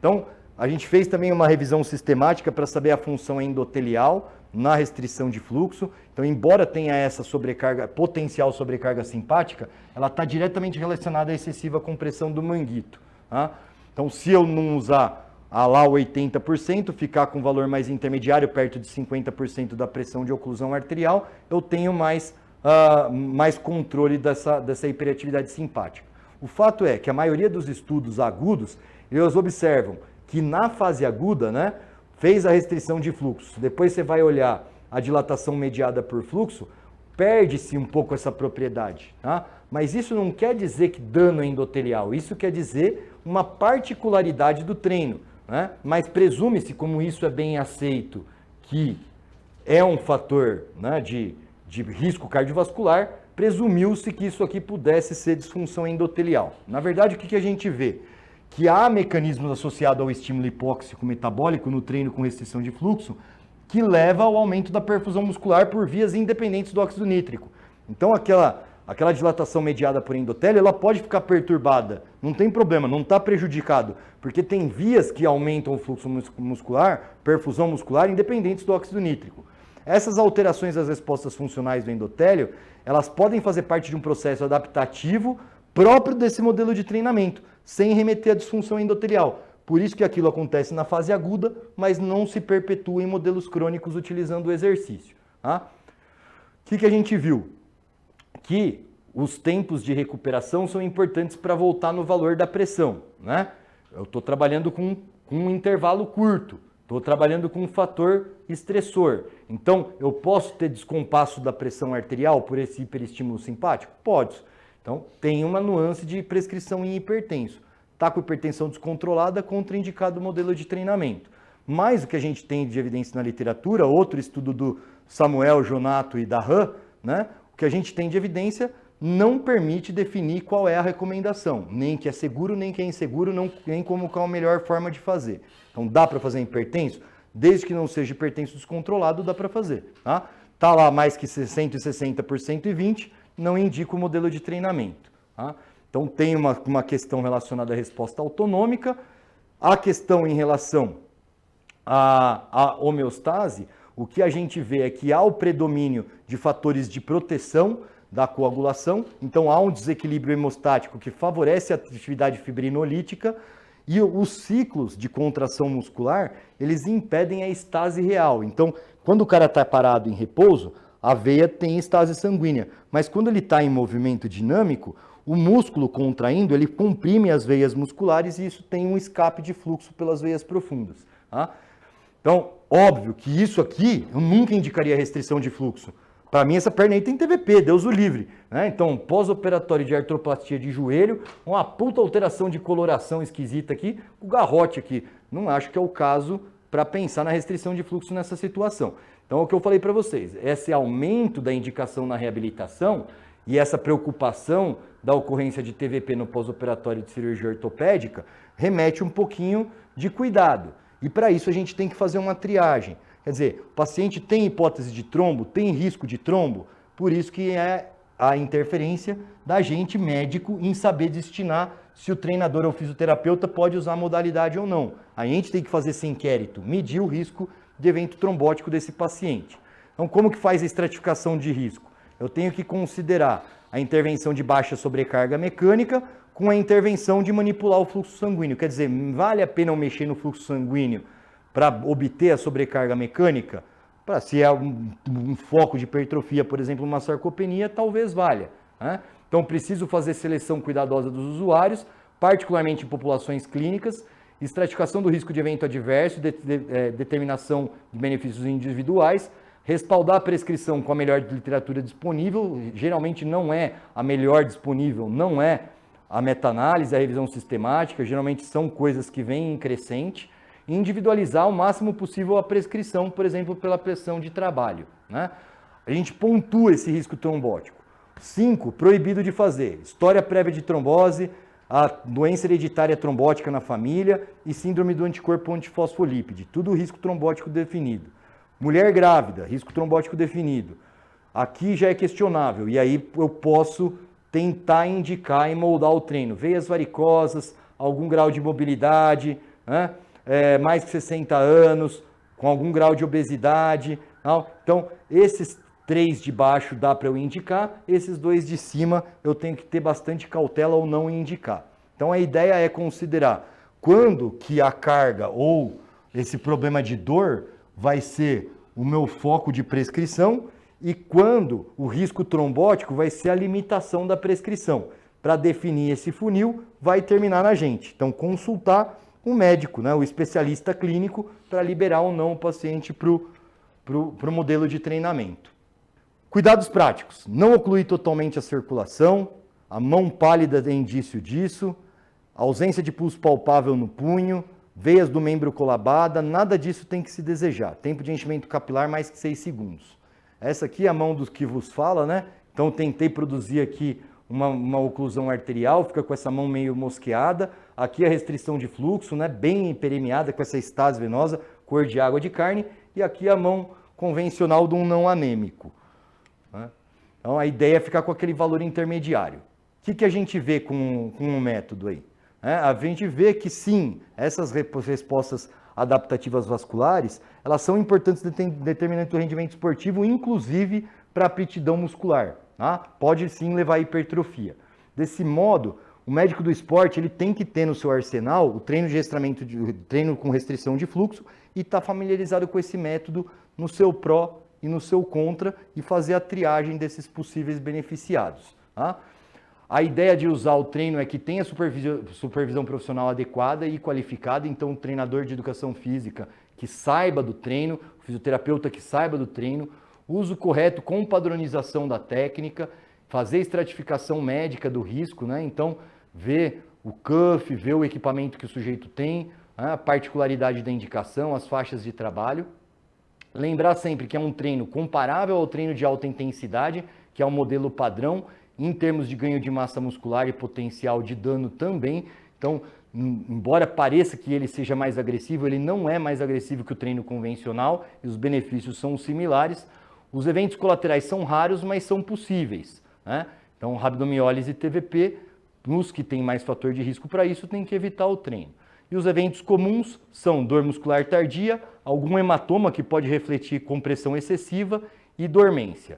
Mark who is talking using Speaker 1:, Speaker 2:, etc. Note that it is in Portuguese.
Speaker 1: Então, a gente fez também uma revisão sistemática para saber a função endotelial na restrição de fluxo. Então, embora tenha essa sobrecarga, potencial sobrecarga simpática, ela está diretamente relacionada à excessiva compressão do manguito. Tá? Então, se eu não usar lá 80%, ficar com valor mais intermediário, perto de 50% da pressão de oclusão arterial, eu tenho mais controle dessa hiperatividade simpática. O fato é que a maioria dos estudos agudos, eles observam que na fase aguda, né, fez a restrição de fluxo, depois você vai olhar a dilatação mediada por fluxo, perde-se um pouco essa propriedade. Tá? Mas isso não quer dizer que dano endotelial, isso quer dizer uma particularidade do treino. Né? Mas presume-se, como isso é bem aceito, que é um fator, né, de risco cardiovascular, presumiu-se que isso aqui pudesse ser disfunção endotelial. Na verdade, o que a gente vê? Que há mecanismos associados ao estímulo hipóxico metabólico no treino com restrição de fluxo que leva ao aumento da perfusão muscular por vias independentes do óxido nítrico. Então, aquela dilatação mediada por endotélio, ela pode ficar perturbada, não tem problema, não está prejudicado, porque tem vias que aumentam o fluxo muscular, perfusão muscular, independentes do óxido nítrico. Essas alterações das respostas funcionais do endotélio, elas podem fazer parte de um processo adaptativo próprio desse modelo de treinamento, sem remeter à disfunção endotelial. Por isso que aquilo acontece na fase aguda, mas não se perpetua em modelos crônicos utilizando o exercício. Tá? O que a gente viu? Que os tempos de recuperação são importantes para voltar no valor da pressão. Né? Eu estou trabalhando com um intervalo curto, estou trabalhando com um fator estressor. Então, eu posso ter descompasso da pressão arterial por esse hiperestímulo simpático? Pode. Então, tem uma nuance de prescrição em hipertenso. Está com hipertensão descontrolada, contraindicado o modelo de treinamento. Mas o que a gente tem de evidência na literatura, outro estudo do Samuel, Jonato e da Han, né? O que a gente tem de evidência não permite definir qual é a recomendação, nem que é seguro, nem que é inseguro, nem como qual a melhor forma de fazer. Então, dá para fazer hipertenso? Desde que não seja hipertenso descontrolado, dá para fazer. Tá lá mais que 160 por 120, não indica o modelo de treinamento. Tá? Então, tem uma questão relacionada à resposta autonômica, a questão em relação à homeostase, o que a gente vê é que há o predomínio de fatores de proteção da coagulação, então há um desequilíbrio hemostático que favorece a atividade fibrinolítica e os ciclos de contração muscular, eles impedem a estase real. Então, quando o cara está parado em repouso, a veia tem estase sanguínea, mas quando ele está em movimento dinâmico, o músculo contraindo, ele comprime as veias musculares e isso tem um escape de fluxo pelas veias profundas. Tá? Então, óbvio que isso aqui, eu nunca indicaria restrição de fluxo. Para mim, essa perna aí tem TVP, Deus o livre. Né? Então, pós-operatório de artroplastia de joelho, uma puta alteração de coloração esquisita aqui, o garrote aqui. Não acho que é o caso para pensar na restrição de fluxo nessa situação. Então, é o que eu falei para vocês, esse aumento da indicação na reabilitação e essa preocupação da ocorrência de TVP no pós-operatório de cirurgia ortopédica remete um pouquinho de cuidado. E para isso a gente tem que fazer uma triagem. Quer dizer, o paciente tem hipótese de trombo, tem risco de trombo, por isso que é a interferência da gente médico em saber destinar se o treinador ou fisioterapeuta pode usar a modalidade ou não. A gente tem que fazer esse inquérito, medir o risco de evento trombótico desse paciente. Então, como que faz a estratificação de risco? Eu tenho que considerar a intervenção de baixa sobrecarga mecânica com a intervenção de manipular o fluxo sanguíneo. Quer dizer, vale a pena eu mexer no fluxo sanguíneo para obter a sobrecarga mecânica? Se é um foco de hipertrofia, por exemplo, uma sarcopenia, talvez valha. Né? Então, preciso fazer seleção cuidadosa dos usuários, particularmente em populações clínicas, estratificação do risco de evento adverso, determinação de benefícios individuais, respaldar a prescrição com a melhor literatura disponível, geralmente não é a melhor disponível, não é a meta-análise, a revisão sistemática, geralmente são coisas que vêm em crescente, e individualizar o máximo possível a prescrição, por exemplo, pela pressão de trabalho. Né? A gente pontua esse risco trombótico. 5, proibido de fazer. História prévia de trombose, a doença hereditária trombótica na família e síndrome do anticorpo antifosfolípide. Tudo risco trombótico definido. Mulher grávida, risco trombótico definido. Aqui já é questionável e aí eu posso tentar indicar e moldar o treino. Veias varicosas, algum grau de mobilidade, né? Mais de 60 anos, com algum grau de obesidade. Não? Então, esses 3 de baixo dá para eu indicar, esses 2 de cima eu tenho que ter bastante cautela ou não indicar. Então, a ideia é considerar quando que a carga ou esse problema de dor vai ser o meu foco de prescrição e quando o risco trombótico vai ser a limitação da prescrição. Para definir esse funil, vai terminar na gente. Então, consultar o médico, né, o especialista clínico, para liberar ou não o paciente para o modelo de treinamento. Cuidados práticos. Não ocluir totalmente a circulação, a mão pálida é indício disso, ausência de pulso palpável no punho, veias do membro colabada, nada disso tem que se desejar. Tempo de enchimento capilar mais que 6 segundos. Essa aqui é a mão dos que vos fala, né? Então tentei produzir aqui uma oclusão arterial, fica com essa mão meio mosqueada. Aqui a restrição de fluxo, né? Bem permeada com essa estase venosa, cor de água de carne. E aqui a mão convencional de um não anêmico. Né? Então a ideia é ficar com aquele valor intermediário. O que a gente vê com um método aí? A gente vê que sim, essas respostas adaptativas vasculares, elas são importantes determinantes do rendimento esportivo, inclusive para a aptidão muscular. Tá? Pode sim levar à hipertrofia. Desse modo, o médico do esporte ele tem que ter no seu arsenal o treino de restramento, treino com restrição de fluxo e estar familiarizado com esse método no seu pró e no seu contra e fazer a triagem desses possíveis beneficiados. Tá? A ideia de usar o treino é que tenha supervisão profissional adequada e qualificada, então o treinador de educação física que saiba do treino, o fisioterapeuta que saiba do treino, uso correto com padronização da técnica, fazer estratificação médica do risco, né? Então ver o cuff, ver o equipamento que o sujeito tem, a particularidade da indicação, as faixas de trabalho. Lembrar sempre que é um treino comparável ao treino de alta intensidade, que é o modelo padrão, em termos de ganho de massa muscular e potencial de dano também. Então, embora pareça que ele seja mais agressivo, ele não é mais agressivo que o treino convencional e os benefícios são similares. Os eventos colaterais são raros, mas são possíveis. Né? Então, rabdomiólise e TVP, os que têm mais fator de risco para isso, tem que evitar o treino. E os eventos comuns são dor muscular tardia, algum hematoma que pode refletir compressão excessiva e dormência.